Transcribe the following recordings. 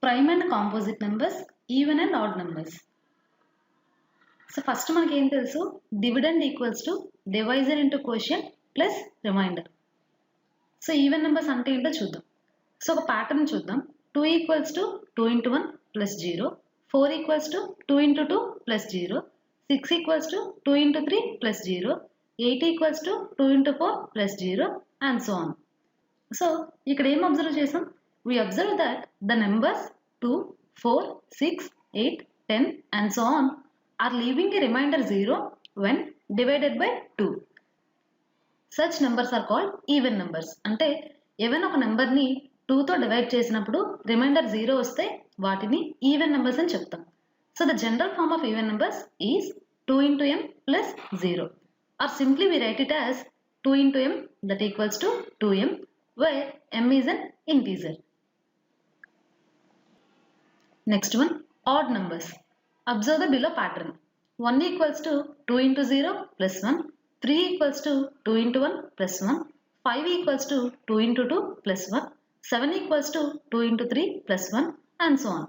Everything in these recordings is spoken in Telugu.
Prime and composite numbers, even and odd numbers. So first మనకి ఏం తెలుసు, dividend equals to divisor into quotient plus remainder. So even numbers అంటే ఏంటో చూద్దాం. సో ఒక ప్యాటర్న్ చూద్దాం. 2 equals to 2 into 1 plus 0, 4 equals to 2 into 2 plus 0, 6 equals to 2 into 3 plus 0, 8 equals to 2 into 4 plus 0 and so on. So ఇక్కడ ఏం అబ్జర్వ్ చేసాం? We observe that the numbers 2, 4, 6, 8, 10 and so on are leaving a remainder 0 when divided by 2. Such numbers are called even numbers. అంటే ఏవైనా ఒక నెంబర్ని 2తో డివైడ్ చేసినప్పుడు రిమైండర్ 0 వస్తే వాటిని ఈవెన్ నెంబర్స్ అని చెప్తాం. So the general form of even numbers is 2 into m plus 0, or simply we write it as 2 into m that equals to 2m, where m is an integer. Next one, odd numbers. Observe the below pattern. 1 equals to 2 into 0 plus 1, 3 equals to 2 into 1 plus 1, 5 equals to 2 into 2 plus 1, 7 equals to 2 into 3 plus 1 and so on.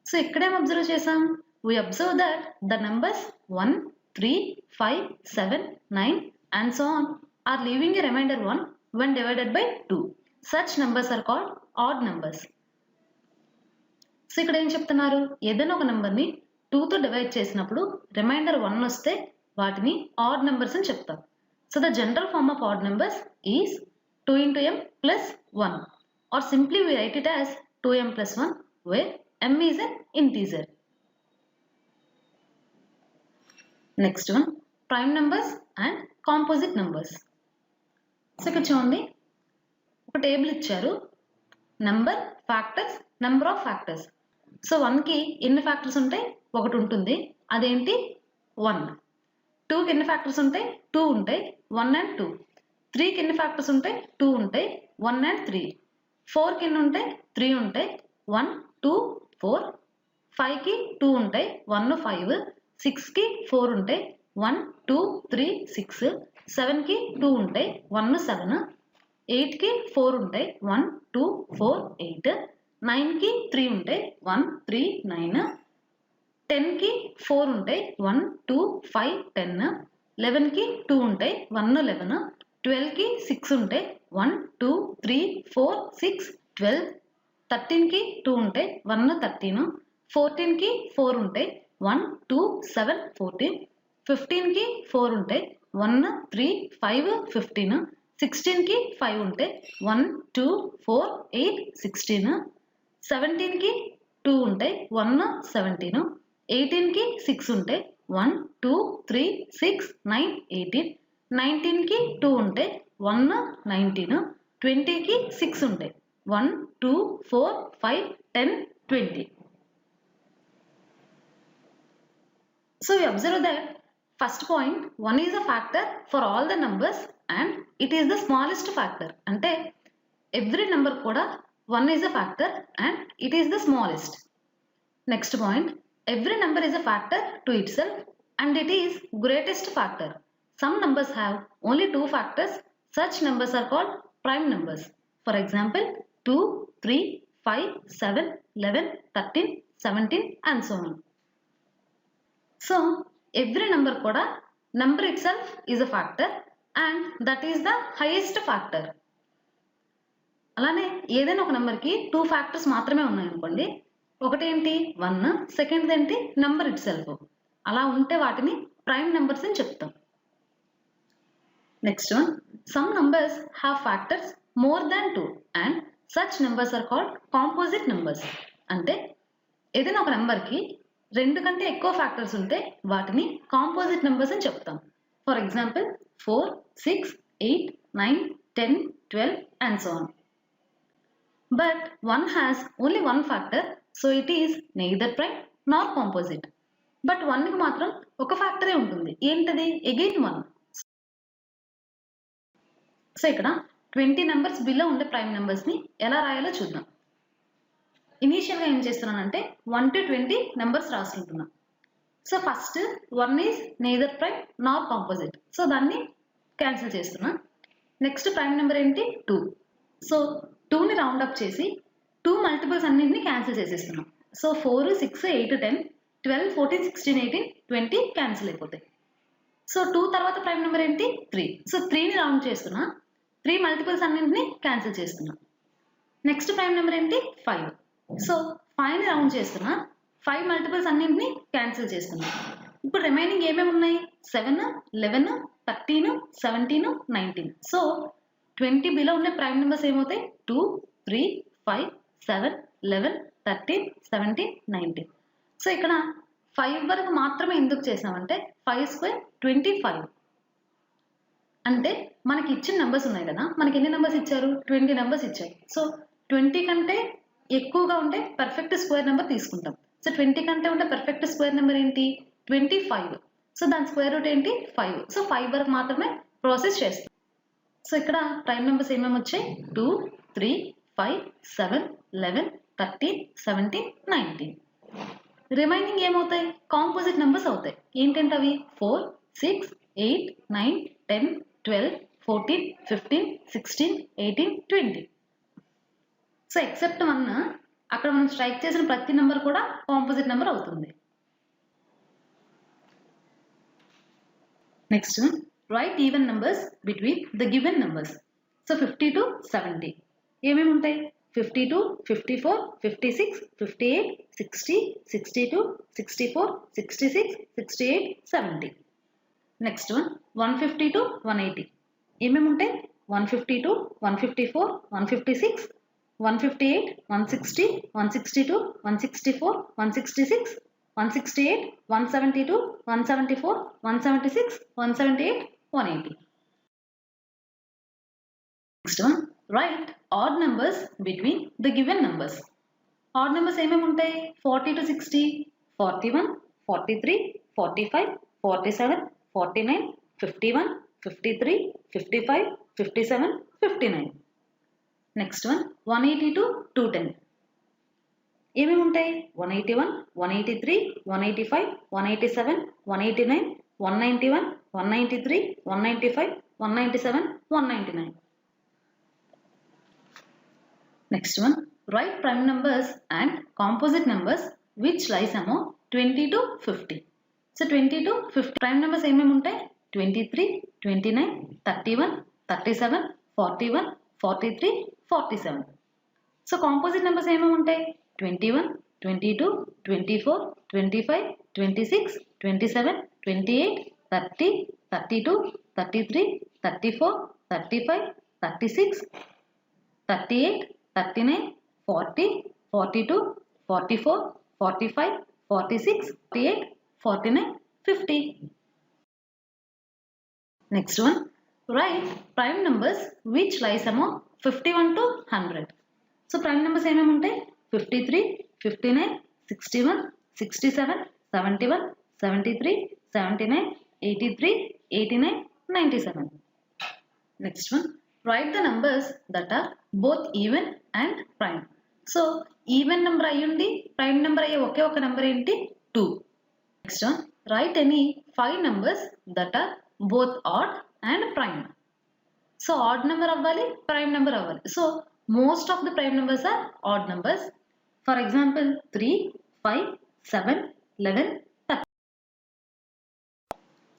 So ikkadem observe chesam, we observe that the numbers 1, 3, 5, 7, 9 and so on are leaving a remainder 1 when divided by 2. Such numbers are called odd numbers. So ఇక్కడ ఏం చెప్తున్నారు, ఏదైనా ఒక నెంబర్ని 2తో డివైడ్ చేసినప్పుడు రిమైండర్ 1 వస్తే వాటిని ఆడ్ నెంబర్స్ అని చెప్తాం. So the general form of odd numbers is 2 into m plus 1, or simply we write it as 2m plus 1, where m is an integer. Next one, prime numbers and composite numbers. So ఇక్కడ చూడండి, ఒక టేబుల్ ఇచ్చారు, number, factors, number of factors. So 1కి ఎన్ని ఫ్యాక్టర్స్ ఉంటాయి? 1 ఉంటుంది, అదేంటి 1. 2కి ఎన్ని ఫ్యాక్టర్స్ ఉంటాయి? 2 ఉంటాయి, 1 and 2. 3కి ఎన్ని ఫ్యాక్టర్స్ ఉంటాయి? 2 ఉంటాయి, 1 and 3. 4కి ఎన్ని ఉంటాయి? 3 ఉంటాయి, 1, 2, 4. 5కి 2 ఉంటాయి, 1, 5. 6కి 4 ఉంటాయి, 1, 2, 3, 6. 7కి 2 ఉంటాయి, 1, 7. 8కి 4 ఉంటాయి, 1, 2, 4, 8. 9కి 3 ఉంటాయి, 1, 3, 9. 10కి 4 ఉంటాయి, 1, 2, 5, 10. 11కి 2 ఉంటాయి, 1, 11. 12కి 6 ఉంటాయి, 1, 2, 3, 4, 6, 12. 13కి 2 ఉంటాయి, 1, 13. 14కి 4 ఉంటాయి, 1, 2, 7, 14. 15కి 4 ఉంటాయి, 1, 3, 5, 15. 16కి 5 ఉంటాయి, 1, 2, 4, 8, 16. 17కి 2 ఉంటాయి, 1, 17. 18కి 6 ఉంటాయి, 1, 2, 3, 6, 9, 18. 19కి 2 ఉంటాయి, 1, 19. 20కి 6 ఉంటాయి, 1, 2, 4, 5, 10, 20. So we observe that first point, 1 is a factor for all the numbers and it is the smallest factor. అంటే every number కూడా 1 is a factor and it is the smallest. Next point, every number is a factor to itself and it is greatest factor. Some numbers have only 2 factors. Such numbers are called prime numbers. For example, 2, 3, 5, 7, 11, 13, 17 and so on. So every number kuda, number itself is a factor and that is the highest factor. అలానే ఏదైనా ఒక నెంబర్కి 2 ఫ్యాక్టర్స్ మాత్రమే ఉన్నాయనుకోండి, ఒకటి ఏంటి 1, సెకండ్ ఏంటి నెంబర్ ఇట్ సెల్ఫ్. అలా ఉంటే వాటిని ప్రైమ్ నెంబర్స్ అని చెప్తాం. Next one, some numbers have factors more than 2 and such numbers are called composite numbers. అంటే ఏదైనా ఒక నెంబర్కి 2 కంటే ఎక్కువ ఫ్యాక్టర్స్ ఉంటే వాటిని కాంపోజిట్ నెంబర్స్ అని చెప్తాం. For example 4, 6, 8, 9, 10, 12 and so on. But 1 has only 1 factor, so it is neither prime nor composite. But 1కి మాత్రం ఒక ఫ్యాక్టరే ఉంటుంది, ఏంటది? అగైన్ 1. సో ఇక్కడ 20 నెంబర్స్ బిలో ఉండే ప్రైమ్ నెంబర్స్ని ఎలా రాయాలో చూద్దాం. ఇనీషియల్గా ఏం చేస్తున్నానంటే 1 to 20 నెంబర్స్ రాసుకుంటున్నాను. So first 1 is neither prime nor composite, so దాన్ని క్యాన్సిల్ చేస్తున్నా. నెక్స్ట్ ప్రైమ్ నెంబర్ ఏంటి? 2. సో 2ని రౌండ్ అప్ చేసి 2 మల్టిపుల్స్ అన్నింటినీ క్యాన్సిల్ చేసేస్తున్నాం. సో 4, 6, 8, 10, 12, 14, 16, 18, 20 క్యాన్సిల్ అయిపోతాయి. సో 2 తర్వాత ప్రైమ్ నెంబర్ ఏంటి 3. సో 3ని రౌండ్ చేస్తున్నా. 3 మల్టిపుల్స్ అన్నింటినీ క్యాన్సిల్ చేస్తున్నా. నెక్స్ట్ ప్రైమ్ నెంబర్ ఏంటి 5. సో 5ని రౌండ్ చేస్తున్నా. 5 మల్టిపుల్స్ అన్నింటినీ క్యాన్సిల్ చేస్తున్నా. ఇప్పుడు రిమైనింగ్ ఏమేమి ఉన్నాయి 7, 11, 13, 17, 19. సో 20 బిలో ఉన్న ప్రైమ్ నెంబర్స్ ఏమవుతాయి 2, 3, 5, 7, 11, 13, 17, 19. సో ఇక్కడ 5 వరకు మాత్రమే ఎందుకు చేసామంటే 5 స్క్వేర్ 25. అంటే మనకి ఇచ్చిన నెంబర్స్ ఉన్నాయి కదా, మనకి ఎన్ని నెంబర్స్ ఇచ్చారు 20 నెంబర్స్ ఇచ్చారు. సో 20 కంటే ఎక్కువగా ఉంటే పర్ఫెక్ట్ స్క్వేర్ నెంబర్ తీసుకుంటాం. సో 20 కంటే ఉంటే పర్ఫెక్ట్ స్క్వేర్ నెంబర్ ఏంటి 25. సో దాని స్క్వేర్ రూట్ ఏంటి 5. సో 5 వరకు మాత్రమే ప్రాసెస్ చేస్తాం. సో ఇక్కడ ప్రైమ్ నెంబర్స్ ఏమేమి వచ్చాయి 2, 3, 5, 7, 11, 13, 17, 19. రిమైనింగ్ ఏమవుతాయి కాంపోజిట్ నెంబర్స్ అవుతాయి. ఏంటంటే అవి 4, 6, 8, 9, 10, 12, 14, 15, 16, 18, 20. సో ఎక్సెప్ట్ 1 అక్కడ మనం స్ట్రైక్ చేసిన ప్రతి నెంబర్ కూడా కాంపోజిట్ నెంబర్ అవుతుంది. Next right even numbers between the given numbers. So 50 to 70 ఏమేమి ఉంటాయి 52, 54, 56, 58, 60, 62, 64, 66, 68, 70. నెక్స్ట్ 150 to 180 ఏమేమి ఉంటాయి 152, 154, 156, 158, 160, 162, 164, 166, 168, 172, 174, 176, 178, 180. Next one, write odd numbers between the given numbers. Odd numbers ఏమేమి ఉంటాయి 40 to 60, 41, 43, 45, 47, 49, 51, 53, 55, 57, 59. Next one, 180 to 210. ఏమేమి ఉంటాయి 181, 183, 185, 187, 189, 191, 193, 195, 197, 199. Next one, write prime numbers and composite numbers which lies among 20 to 50. So 20 to 50 prime numbers ఏమేమి ఉంటాయి 23, 29, 31, 37, 41, 43, 47. సో కాంపోజిట్ నెంబర్స్ ఏమేమి ఉంటాయి 21, 22, 24, 25, 26, 27, 28, 30, 32, 33, 34, 35, 36, 38, 39, 40, 42, 44, 45, 46, 48, 49, 50. Next one, write prime numbers which lies among 51 to 100. So prime numbers ఏమేమి ఉంటాయి 53, 59, 61, 67, 71, 73, 79, 83, 89, 97. Next one, write the numbers that are both even and prime. So even number అయ్యుండి prime number అయ్యే ఒకే ఒక నెంబర్ ఏంటి 2. Next one, write any 5 numbers that are both odd and prime. So odd number అవ్వాలి prime number అవ్వాలి. So most of the prime numbers are odd numbers. For example 3, 5, 7, 11, 30.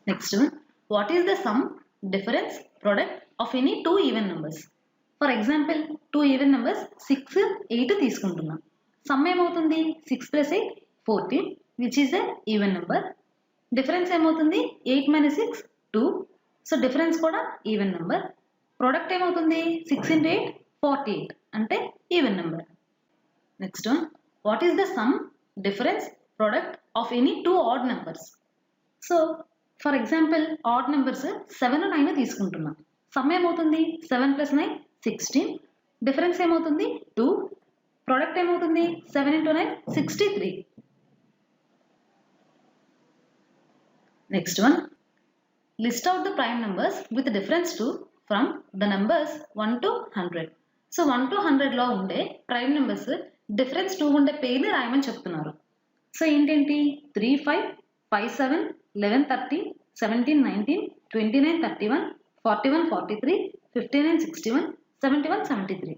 Next one, what is the sum, difference, product of any 2 even numbers? For example 2 even numbers 6, 8 తీసుకుంటున్నా. సమ్ ఏమవుతుంది 6 plus 8, 14, which is a even number. Difference ఏమవుతుంది 8 minus 6, 2. So difference కూడా even number. Product ఏమవుతుంది 6 into 8, 48 అంటే even number. Next one, what is the sum, difference, product of any 2 odd numbers? So for example odd numbers 7, 9 తీసుకుంటున్నా. సమ్ ఏమవుతుంది 7 plus 9, 16. డిఫరెన్స్ ఏమవుతుంది 2. ప్రోడక్ట్ ఏమవుతుంది 7 into 9, 63. Next one, list out the prime numbers with difference to from the numbers 1 to 100. So 1 to 100 లో ఉండే ప్రైమ్ నెంబర్స్ డిఫరెన్స్ 2 ఉండే పేర్ని రాయమని చెప్తున్నారు. సో ఏంటేంటి 3, 5, 5, 7, 11, 13, 17, 19, 29, 31, 41, 43, 59, 61, 71, 73.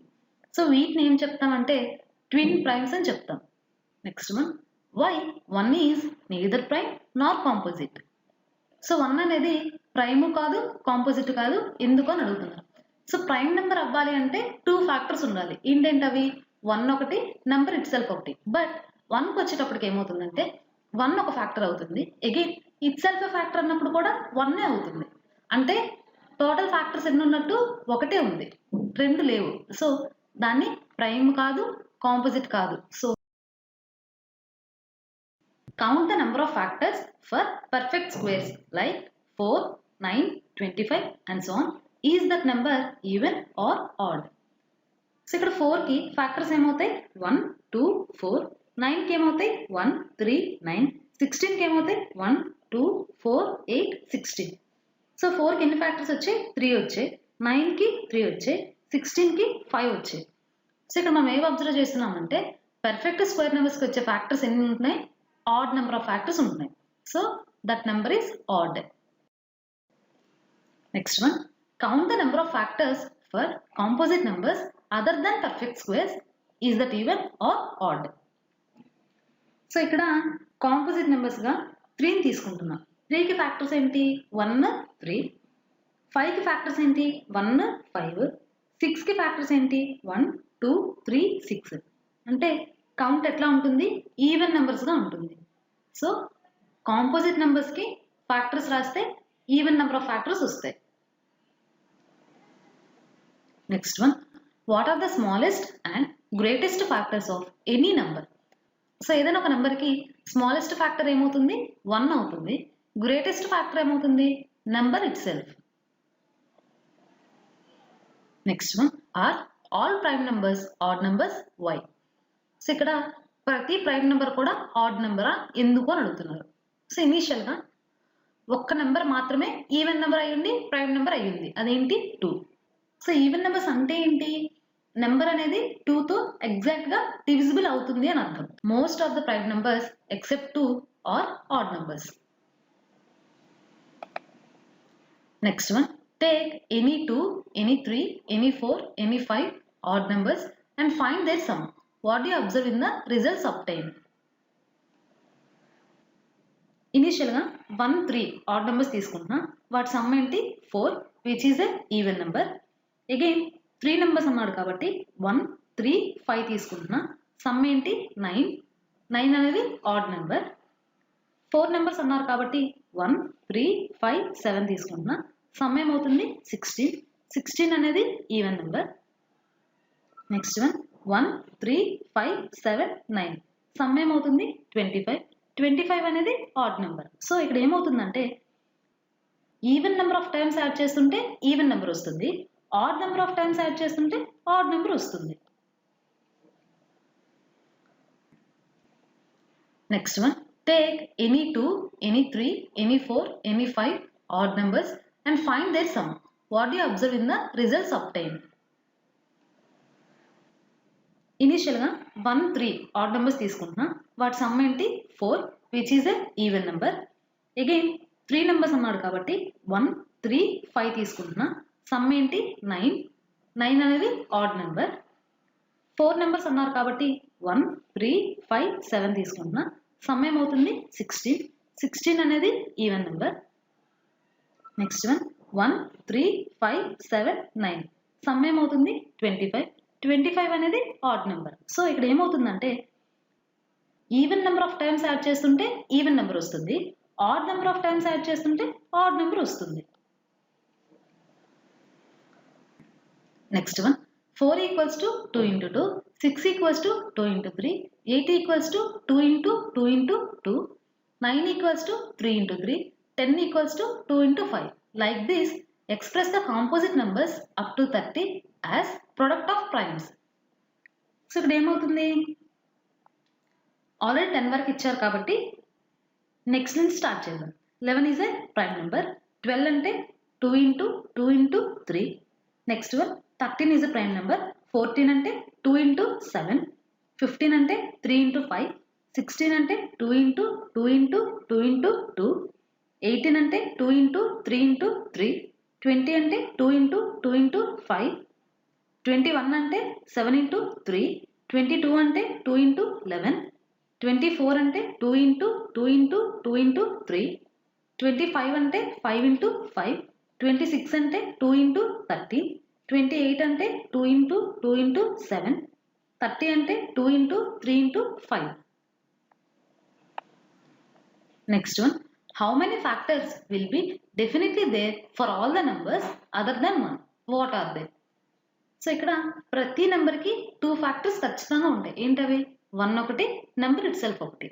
సో వీటిని ఏం చెప్తామంటే ట్విన్ ప్రైమ్స్ అని చెప్తాం. Next one, why 1 is neither prime nor composite. So 1 అనేది ప్రైమ్ కాదు కాంపోజిట్ కాదు ఎందుకు అని అడుగుతున్నారు. సో ప్రైమ్ నెంబర్ అవ్వాలి అంటే 2 ఫ్యాక్టర్స్ ఉండాలి. ఏంటంటే అవి 1 ఒకటి, నెంబర్ ఇట్ సెల్ఫ్ ఒకటి. బట్ 1కి వచ్చేటప్పటికి ఏమవుతుందంటే 1 ఒక ఫ్యాక్టర్ అవుతుంది, అగైన్ ఇట్ సెల్ఫ్ ఫ్యాక్టర్ అన్నప్పుడు కూడా 1 అవుతుంది. అంటే టోటల్ ఫ్యాక్టర్స్ ఎన్ని ఉన్నట్టు ఒకటే ఉంది, 2 లేవు. సో దాన్ని ప్రైమ్ కాదు కాంపోజిట్ కాదు. So count the number of factors for perfect squares like 4, 9, 25 and so on. Is that number even or odd? So ఇక్కడ 4కి ఫ్యాక్టర్స్ ఏమవుతాయి 1, 2, 4, 9కి ఏమవుతాయి 1, 3, 9, 16కి ఏమవుతాయి 1, 2, 4, 8, 16. సో 4కి ఎన్ని ఫ్యాక్టర్స్ వచ్చాయి 3 వచ్చాయి, 9కి 3 వచ్చాయి, 16కి 5 వచ్చాయి. సో ఇక్కడ మనం ఏం అబ్జర్వ్ చేస్తున్నామంటే పర్ఫెక్ట్ స్క్వేర్ నెంబర్స్కి వచ్చే ఫ్యాక్టర్స్ ఎన్ని ఉంటున్నాయి, odd number of factors ఉంటున్నాయి. So that number is odd. Next one, count the number of factors for composite numbers other than perfect squares. Is that even or odd? So ఇక్కడ కాంపోజిట్ నెంబర్స్ గా 3ని తీసుకుంటున్నాం. 3కి ఫ్యాక్టర్స్ ఏంటి 1, 3, 5కి ఫ్యాక్టర్స్ ఏంటి 1, 5, 6కి ఫ్యాక్టర్స్ ఏంటి 1, 2, 3, 6. అంటే కౌంట్ ఎట్లా ఉంటుంది ఈవెన్ నెంబర్స్ గా ఉంటుంది. సో కాంపోజిట్ నెంబర్స్ కి ఫ్యాక్టర్స్ రాస్తే ఈవెన్ నెంబర్ ఆఫ్ ఫ్యాక్టర్స్ వస్తాయి. Next one, what are the smallest and greatest factors of any number. So ఏదైనా ఒక నెంబర్కి స్మాలెస్ట్ ఫ్యాక్టర్ ఏమవుతుంది 1 అవుతుంది, గ్రేటెస్ట్ ఫ్యాక్టర్ ఏమవుతుంది number itself. Next one, are all prime numbers odd numbers why. So ఇక్కడ ప్రతి ప్రైమ్ నెంబర్ కూడా ఆడ్ నెంబరా ఎందుకు అని అడుగుతున్నారు. సో ఇనీషియల్గా ఒక్క నెంబర్ మాత్రమే ఈవెన్ నెంబర్ అయ్యింది ప్రైమ్ నెంబర్ అయ్యింది, అదేంటి 2. సో ఈవెన్ నెంబర్స్ అంటే ఏంటి, నెంబర్ అనేది 2తో ఎగ్జాక్ట్గా డివిజిబుల్ అవుతుంది అని అర్థం. Most of the prime numbers except 2 are odd numbers. Next one, take any 2, any 3, any 4, any 5 odd numbers and find their sum. What do you observe in the results obtained? ఇనిషియల్గా 1, 3 ఆడ్ నెంబర్స్ తీసుకుంటున్నా, వాటి సమ్ ఏంటి 4 which is a even number. Again 3 numbers అన్నాడు కాబట్టి 1, 3, 5 తీసుకుంటున్నా, సమ్ ఏంటి 9, 9 అనేది ఆడ్ నెంబర్. 4 నెంబర్స్ అన్నారు కాబట్టి 1, 3, 5, 7 తీసుకుంటున్నా, సమ్ ఏమవుతుంది 16, 16 అనేది even number. Next one 1, 3, 5, 7, 9 sum ఏమవుతుంది 25, 25 అనేది ఆడ్ నెంబర్. సో ఇక్కడ ఏమవుతుందంటే even number of times add చేస్తుంటే ఈవెన్ నెంబర్ వస్తుంది, odd number of times add చేస్తుంటే ఆడ్ నెంబర్ వస్తుంది. Next one, take any 2, any 3, any 4, any 5 odd numbers and find their sum. What do you observe in the results obtained. ఇనిషియల్గా 1, 3 ఆడ్ నెంబర్స్ తీసుకుంటున్నా, వాటి సమ్ ఏంటి 4 which is a even number. Again 3 numbers అన్నాడు కాబట్టి 1, 3, 5 తీసుకుంటున్నా, సమ్ ఏంటి 9, 9 అనేది ఆడ్ నెంబర్. 4 నెంబర్స్ అన్నారు కాబట్టి 1, 3, 5, 7 తీసుకుంటున్నా, సమ్ ఏమవుతుంది 16, 16 అనేది even number. Next one 1, 3, 5, 7, 9 sum ఏమవుతుంది 25, 25 అనేది ఆడ్ నెంబర్. సో ఇక్కడ ఏమవుతుందంటే even number of times add చేస్తుంటే ఈవెన్ నెంబర్ వస్తుంది, odd number of times add చేస్తుంటే ఆడ్ నెంబర్ వస్తుంది. Next one 4 equals to 2 into 2, 6 equals to 2 into 3, 8 equals to 2 into 2 into 2, 9 equals to 3 into 3, 10 equals to 2 into 5. Like this, express the composite numbers up to 30 as product of primes. So ఇక్కడ ఏమవుతుంది ఆల్రెడీ 10 వరకు ఇచ్చారు కాబట్టి నెక్స్ట్ నుంచి స్టార్ట్ చేద్దాం. 11 ఈజ్ ఏ ప్రైమ్ నెంబర్, 12 అంటే 2 into 2 into 3. Next one 13 is a prime number, 14 అంటే 2 into 7, 15 అంటే 3 into 5, 16 అంటే 2 into 2 into 2 into 2, 18 అంటే 2 into 3 into 3, 20 అంటే 2 into 2 into 5, 21 అంటే 7 into 3, 22 అంటే 2 into 11, 24 అంటే 2 into 2 into 2 into 3, 25 అంటే 5 into 5, 26 అంటే 2 into 30, 28 అంటే 2 into 2 into 7, 30 అంటే 2 into 3 into 5. Next one, how many factors will be definitely there for all the numbers other than 1? What are they? So ఇక్కడ ప్రతి నెంబర్కి 2 ఫ్యాక్టర్స్ ఖచ్చితంగా ఉంటాయి. ఏంటవి? 1 ఒకటి, నెంబర్ ఇట్ సెల్ఫ్ ఒకటి.